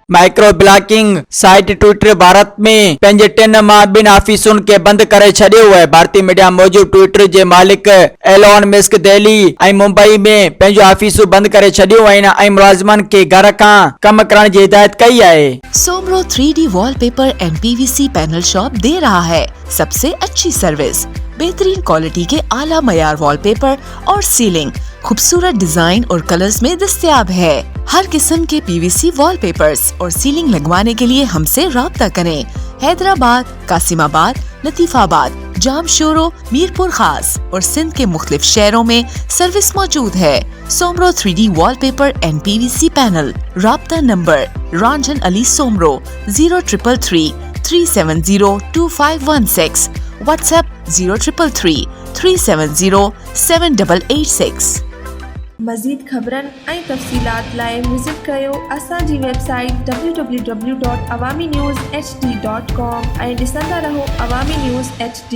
Micro blocking site Twitter Bharat में पंहिंजे 3 मां ॿिनि ऑफिसुनि खे बंदि करे छॾियो आहे। भारतीय मीडिया मूजिब ट्विटर जे मालिक एलोन मस्क दिल्ली ऐं मुंबई में पंहिंजूं ऑफिसूं बंदि करे छॾियूं आहिनि ऐं मुलाज़िमनि खे घर खां कम करण जी हिदायत कई आहे। Soomro 3D wallpaper and PVC panel shop दे रहा है सबसे अच्छी सर्विस, बेहतरीन क्वालिटी के आला मयार वॉलपेपर और सीलिंग खूबसूरत डिजाइन और कलर्स में दस्तयाब है। हर किस्म के PVC वॉलपेपर्स और सीलिंग लगवाने के लिए हमसे राब्ता करें। हैदराबाद, कासिमाबाद, लतीफाबाद, जामशोरो, मीरपुर खास और सिंध के मुख्तलिफ शहरों में सर्विस मौजूद है। Soomro 3D wallpaper and PVC panel. राब्ता नंबर रंजन अली सोमरो 0333 370 2516, व्हाट्सएप 0333 370 7886। मज़ीद ख़बरनि ऐं तफ़सीलात लाइ विज़िट कयो असांजी वेबसाइट www.awamiNewsHD.com ऐं ॾिसंदा रहो अवामी न्यूज़ HD।